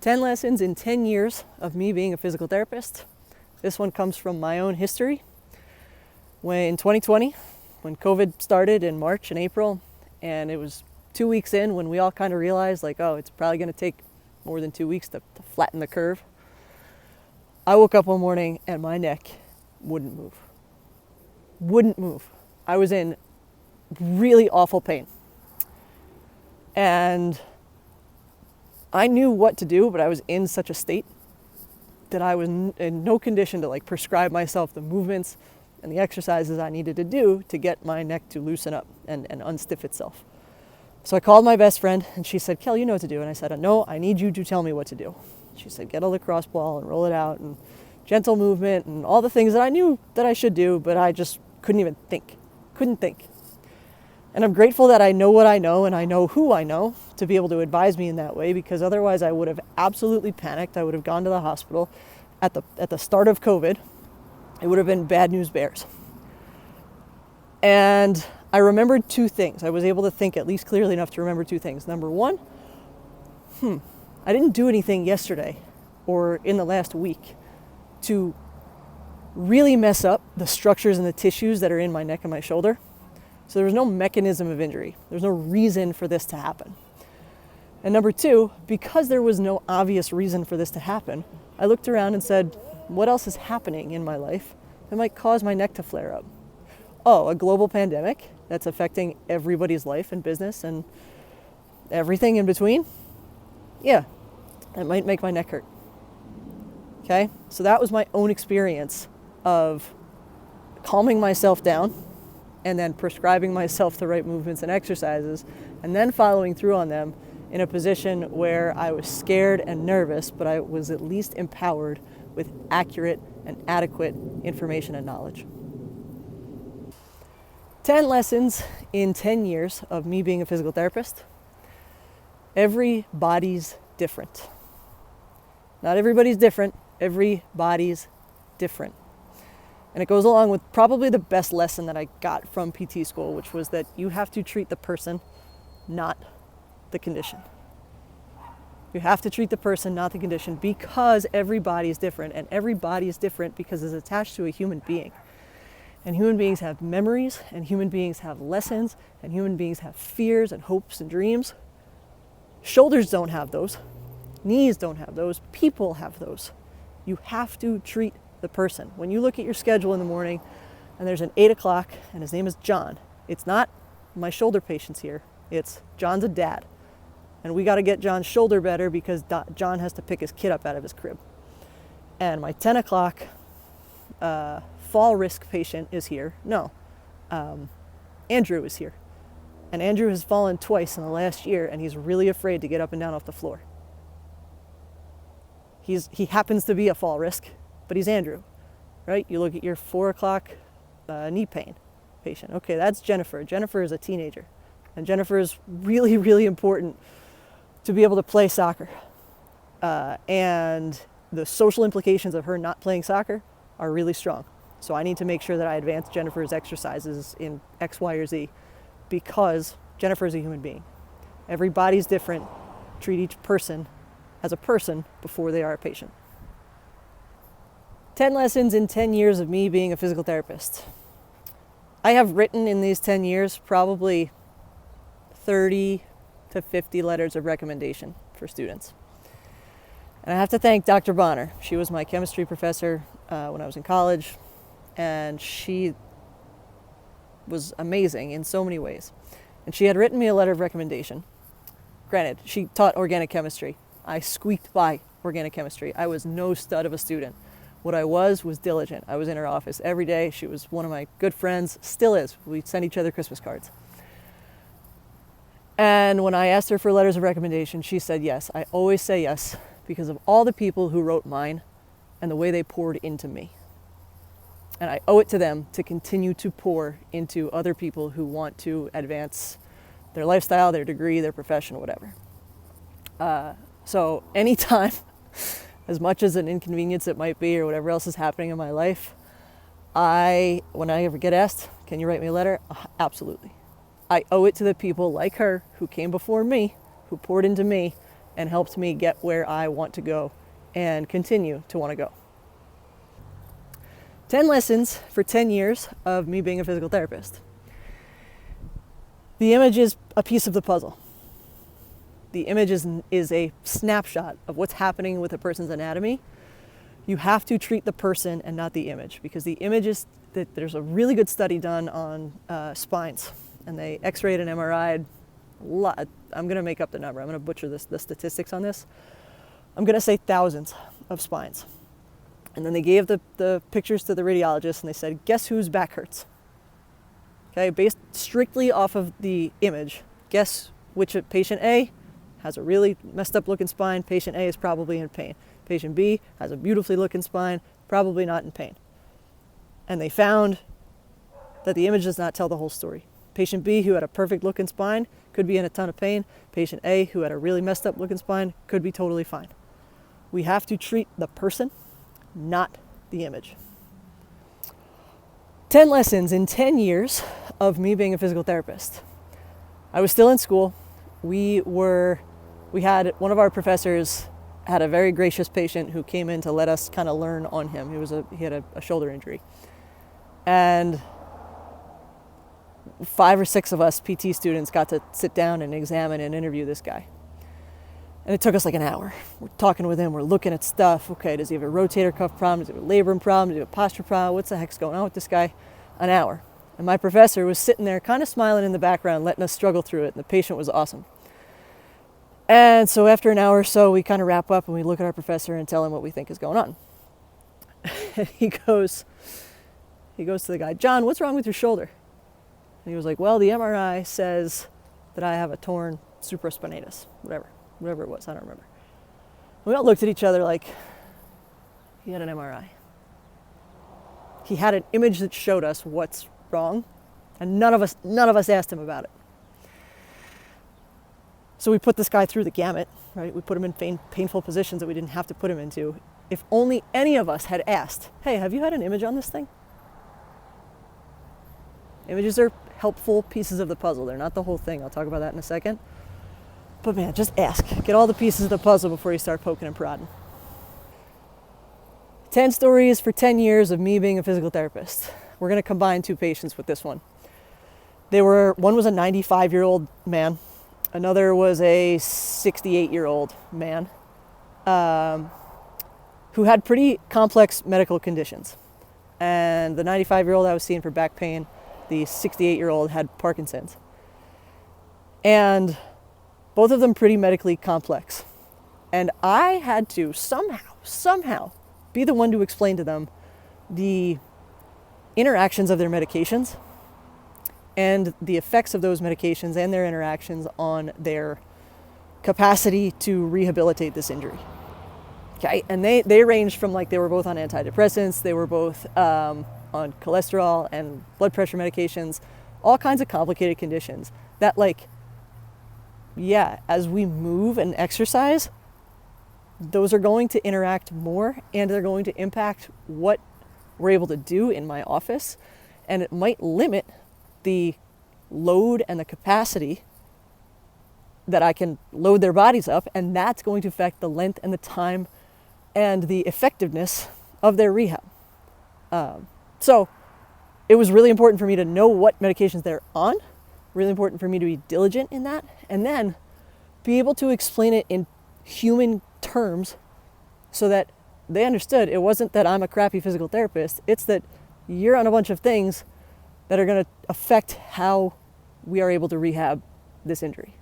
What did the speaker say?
10 lessons in 10 years of me being a physical therapist. This one comes from my own history. In 2020, when COVID started in March and April, and it was 2 weeks in when we all kind of realized it's probably going to take more than 2 weeks to flatten the curve. I woke up one morning and my neck wouldn't move. I was in really awful pain. And I knew what to do, but I was in such a state that I was in no condition to prescribe myself the movements and the exercises I needed to do to get my neck to loosen up and unstiff itself. So I called my best friend and she said, "Kel, you know what to do." And I said, "No, I need you to tell me what to do." She said, "Get a lacrosse ball and roll it out and gentle movement and all the things that I knew that I should do, but I just couldn't think. And I'm grateful that I know what I know and I know who I know to be able to advise me in that way, because otherwise I would have absolutely panicked. I would have gone to the hospital at the start of COVID. It would have been bad news bears. And I remembered two things. I was able to think at least clearly enough to remember two things. Number one, I didn't do anything yesterday or in the last week to really mess up the structures and the tissues that are in my neck and my shoulder. So there was no mechanism of injury. There's no reason for this to happen. And number two, because there was no obvious reason for this to happen, I looked around and said, what else is happening in my life that might cause my neck to flare up? Oh, a global pandemic that's affecting everybody's life and business and everything in between? Yeah, that might make my neck hurt. Okay, so that was my own experience of calming myself down and then prescribing myself the right movements and exercises and then following through on them in a position where I was scared and nervous, but I was at least empowered with accurate and adequate information and knowledge. 10 lessons in 10 years of me being a physical therapist. Every body's different. Not everybody's different. Every body's different. And it goes along with probably the best lesson that I got from PT school, which was that you have to treat the person, not the condition. You have to treat the person, not the condition, because every body is different, and every body is different because it's attached to a human being. And human beings have memories, and human beings have lessons, and human beings have fears and hopes and dreams. Shoulders don't have those. Knees don't have those. People have those. You have to treat the person. When you look at your schedule in the morning and there's an 8 o'clock and his name is John, it's not my shoulder patient's here. It's John's a dad. And we got to get John's shoulder better because John has to pick his kid up out of his crib. And my 10 o'clock fall risk patient is here. No, Andrew is here. And Andrew has fallen twice in the last year and he's really afraid to get up and down off the floor. He happens to be a fall risk, but he's Andrew, right? You look at your 4 o'clock knee pain patient. Okay, that's Jennifer. Jennifer is a teenager. And Jennifer is really, really important to be able to play soccer. And the social implications of her not playing soccer are really strong. So I need to make sure that I advance Jennifer's exercises in X, Y, or Z because Jennifer is a human being. Every body's different. Treat each person as a person before they are a patient. 10 lessons in 10 years of me being a physical therapist. I have written in these 10 years probably 30 to 50 letters of recommendation for students. And I have to thank Dr. Bonner. She was my chemistry professor when I was in college, and she was amazing in so many ways. And she had written me a letter of recommendation. Granted, she taught organic chemistry. I squeaked by organic chemistry. I was no stud of a student. What I was diligent. I was in her office every day. She was one of my good friends, still is. We send each other Christmas cards. And when I asked her for letters of recommendation, she said yes. I always say yes because of all the people who wrote mine and the way they poured into me. And I owe it to them to continue to pour into other people who want to advance their lifestyle, their degree, their profession, whatever. So anytime, as much as an inconvenience it might be or whatever else is happening in my life, when I ever get asked, can you write me a letter? Absolutely. I owe it to the people like her who came before me, who poured into me, and helped me get where I want to go and continue to want to go. 10 lessons for 10 years of me being a physical therapist. The image is a piece of the puzzle. The image is a snapshot of what's happening with a person's anatomy. You have to treat the person and not the image, because the image is that there's a really good study done on spines, and they x-rayed and MRI'd a lot. I'm going to make up the number. I'm going to butcher the statistics on this. I'm going to say thousands of spines. And then they gave the pictures to the radiologist and they said, guess whose back hurts? Okay, based strictly off of the image, guess which patient A has a really messed up looking spine, patient A is probably in pain. Patient B has a beautifully looking spine, probably not in pain. And they found that the image does not tell the whole story. Patient B, who had a perfect looking spine, could be in a ton of pain. Patient A, who had a really messed up looking spine, could be totally fine. We have to treat the person, not the image. 10 lessons in 10 years of me being a physical therapist. I was still in school. We had one of our professors had a very gracious patient who came in to let us kind of learn on him. He had a shoulder injury. And 5 or 6 of us PT students got to sit down and examine and interview this guy. And it took us like an hour. We're talking with him, we're looking at stuff. Okay, does he have a rotator cuff problem? Does he have a labrum problem? Does he have a posture problem? What's the heck's going on with this guy? An hour. And my professor was sitting there kind of smiling in the background, letting us struggle through it. And the patient was awesome. And so after an hour or so, we kind of wrap up and we look at our professor and tell him what we think is going on. And he goes to the guy, John, what's wrong with your shoulder? And he was like, well, the MRI says that I have a torn supraspinatus, whatever it was, I don't remember. We all looked at each other like, he had an MRI. He had an image that showed us what's wrong, and none of us asked him about it. So we put this guy through the gamut, right? We put him in painful positions that we didn't have to put him into. If only any of us had asked, hey, have you had an image on this thing? Images are helpful pieces of the puzzle. They're not the whole thing. I'll talk about that in a second. But man, just ask. Get all the pieces of the puzzle before you start poking and prodding. 10 stories for 10 years of me being a physical therapist. We're going to combine 2 patients with this one. One was a 95-year-old man. Another was a 68-year-old man who had pretty complex medical conditions. And the 95-year-old I was seeing for back pain, the 68-year-old had Parkinson's. And both of them pretty medically complex. And I had to somehow be the one to explain to them the interactions of their medications and the effects of those medications and their interactions on their capacity to rehabilitate this injury. Okay, and they ranged from like they were both on antidepressants, they were both on cholesterol and blood pressure medications, all kinds of complicated conditions that as we move and exercise, those are going to interact more and they're going to impact what we're able to do in my office, and it might limit the load and the capacity that I can load their bodies up, and that's going to affect the length and the time and the effectiveness of their rehab. So it was really important for me to know what medications they're on, really important for me to be diligent in that, and then be able to explain it in human terms so that they understood it wasn't that I'm a crappy physical therapist, it's that you're on a bunch of things that are going to affect how we are able to rehab this injury.